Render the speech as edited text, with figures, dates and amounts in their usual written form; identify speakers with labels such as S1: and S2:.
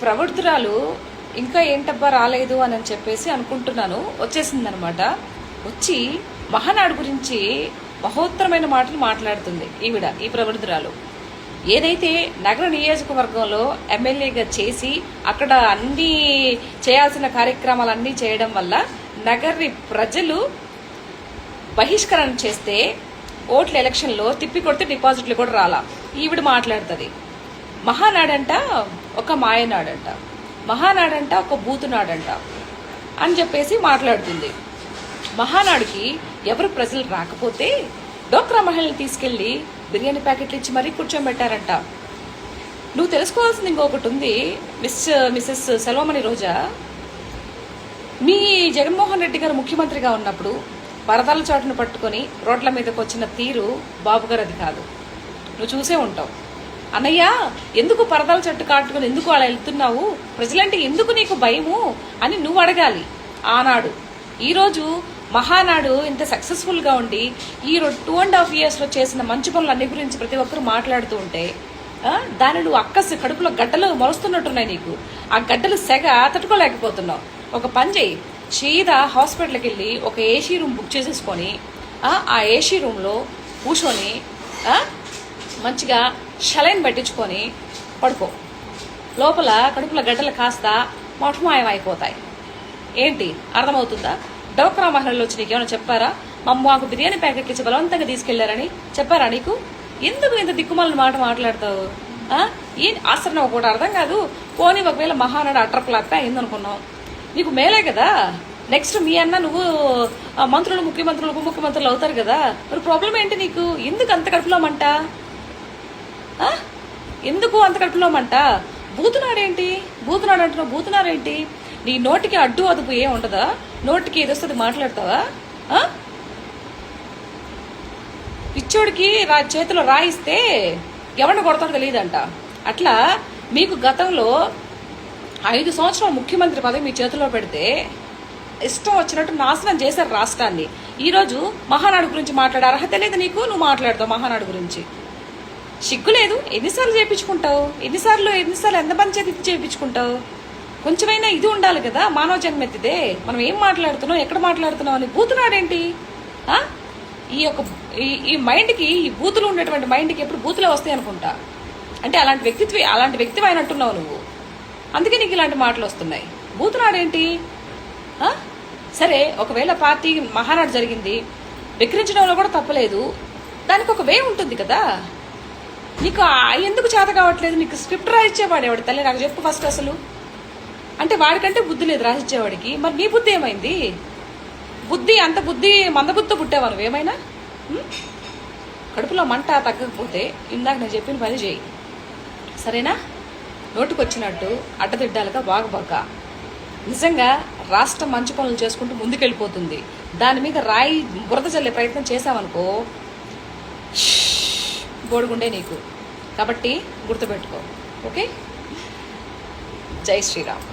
S1: ప్రవృత్తురాలు ఇంకా ఏంటబ్బా రాలేదు అని చెప్పేసి అనుకుంటున్నాను. వచ్చేసిందనమాట. వచ్చి మహానాడు గురించి మహోత్తరమైన మాటలు మాట్లాడుతుంది ఈ ప్రవృత్తురాలు. ఏదైతే నగర నియోజకవర్గంలో ఎమ్మెల్యేగా చేసి అక్కడ అన్ని చేయాల్సిన కార్యక్రమాలన్నీ చేయడం వల్ల నగరి ప్రజలు బహిష్కరణ చేస్తే ఓట్ల ఎలక్షన్లో తిప్పి కొడితే డిపాజిట్లు కూడా రాలా. ఈవిడ మాట్లాడుతుంది. మహానాడంట ఒక మాయనాడంట, మహానాడంట ఒక బూతునాడంట అని చెప్పేసి మాట్లాడుతుంది. మహానాడుకి ఎవరు ప్రజలు రాకపోతే డోక్రా మహిళని తీసుకెళ్లి బిర్యానీ ప్యాకెట్లు ఇచ్చి మరీ కూర్చోబెట్టారంట. నువ్వు తెలుసుకోవాల్సింది ఇంకొకటి ఉంది మిస్సెస్ సెల్వమణి రోజా. మీ జగన్మోహన్ రెడ్డి గారు ముఖ్యమంత్రిగా ఉన్నప్పుడు పరదాల చాటును పట్టుకొని రోడ్ల మీదకి వచ్చిన తీరు బాబు గారు అది కాదు. నువ్వు చూసే ఉంటావు. అన్నయ్య ఎందుకు పరదాల చెట్టు కాటుకొని ఎందుకు అలా వెళ్తున్నావు, ప్రజలంటే ఎందుకు నీకు భయము అని నువ్వు అడగాలి ఆనాడు. ఈరోజు మహానాడు ఇంత సక్సెస్ఫుల్గా ఉండి ఈ 2.5 yearsలో చేసిన మంచి పనులు అన్ని గురించి ప్రతి ఒక్కరు మాట్లాడుతూ ఉంటే దాని నువ్వు అక్కసి కడుపులో గడ్డలు మొలుస్తున్నట్టున్నాయి. నీకు ఆ గడ్డలు సెగ తట్టుకోలేకపోతున్నావు. ఒక పని చేయి, సీదా హాస్పిటల్కి వెళ్ళి ఒక ఏసీ రూమ్ బుక్ చేసేసుకొని ఆ ఏసీ రూమ్లో కూర్చొని మంచిగా షలైన్ పెట్టించుకొని పడుకో. లోపల కడుపులో గడ్డలు కాస్త మొఠమాయం అయిపోతాయి. ఏంటి అర్థమవుతుందా? డోక్రా మహిళలు వచ్చి నీకు ఏమైనా చెప్పారా? మాకు బిర్యానీ ప్యాకెట్లు ఇచ్చి బలవంతంగా తీసుకెళ్లారని చెప్పారా నీకు? ఎందుకు ఇంత దిక్కుమాలిన మాట మాట్లాడతావు? ఏం ఆశ్రమం ఒకటి అర్థం కాదు. పోనీ ఒకవేళ మహానాడు అట్రప్లాక్తా అయిందనుకున్నావు, నీకు మేలే కదా. నెక్స్ట్ మీ అన్న నువ్వు మంత్రులు ముఖ్యమంత్రులు ఉప ముఖ్యమంత్రులు అవుతారు కదా. మరి ప్రాబ్లం ఏంటి నీకు? ఎందుకు అంత కడుపులో మంట? ఎందుకు అంత కడుపులో మంట? బూతునాడేంటి? బూతునాడు అంటున్నావు. బూతునాడేంటి? నీ నోటికి అడ్డు అదుపు ఏం ఉండదా? నోటికి ఏదొస్తుంది మాట్లాడతావా? పిచ్చోడికి చేతిలో రాయిస్తే ఎవరిని కొడతాడో తెలియదంట. అట్లా మీకు గతంలో 5 సంవత్సరాలు ముఖ్యమంత్రి పదవి మీ చేతిలో పెడితే ఇష్టం వచ్చినట్టు నాశనం చేశారు రాష్ట్రాన్ని. ఈరోజు మహానాడు గురించి మాట్లాడే అర్హత లేదు నీకు. నువ్వు మాట్లాడతావు మహానాడు గురించి. సిగ్గు లేదు. ఎన్నిసార్లు చేయించుకుంటావు? ఎన్నిసార్లు ఎంత పంచాయతీ చేయించుకుంటావు? కొంచెమైనా ఇది ఉండాలి కదా. మానవ జన్మెత్తిదే. మనం ఏం మాట్లాడుతున్నాం, ఎక్కడ మాట్లాడుతున్నాం అని. బూతునాడేంటి? ఈ మైండ్కి, ఈ బూతులు ఉండేటువంటి మైండ్కి ఎప్పుడు బూతులే వస్తాయి అనుకుంటా. అంటే అలాంటి వ్యక్తివి అయినట్టున్నావు నువ్వు. అందుకే నీకు ఇలాంటి మాటలు వస్తున్నాయి. బూతునాడేంటి? సరే, ఒకవేళ పార్టీ మహానాడు జరిగింది, విక్రించడంలో కూడా తప్పలేదు. దానికి ఒక వే ఉంటుంది కదా. నీకు ఎందుకు చేత కావట్లేదు? నీకు స్క్రిప్ట్ రాసిచ్చేవాడు ఎవడు తల్లి? నాకు చెప్పు ఫస్ట్. అసలు అంటే వాడికంటే బుద్ధి లేదు రాసిచ్చేవాడికి. మరి నీ బుద్ధి ఏమైంది? అంత బుద్ధి మందబుద్ధితో పుట్టావా నువ్వేమైనా? కడుపులో మంట తగ్గకపోతే ఇందాక నేను చెప్పిన పని చేయి, సరేనా? నోటుకొచ్చినట్టు అడ్డదిడ్డాలుగా బాగా నిజంగా రాష్ట్రం మంచి పనులు చేసుకుంటూ ముందుకెళ్ళిపోతుంది. దాని మీద రాయి బురద చల్లే ప్రయత్నం చేశావనుకో బోడుగుండే నీకు. కాబట్టి గుర్తుపెట్టుకో. ఓకే? జై శ్రీరామ్.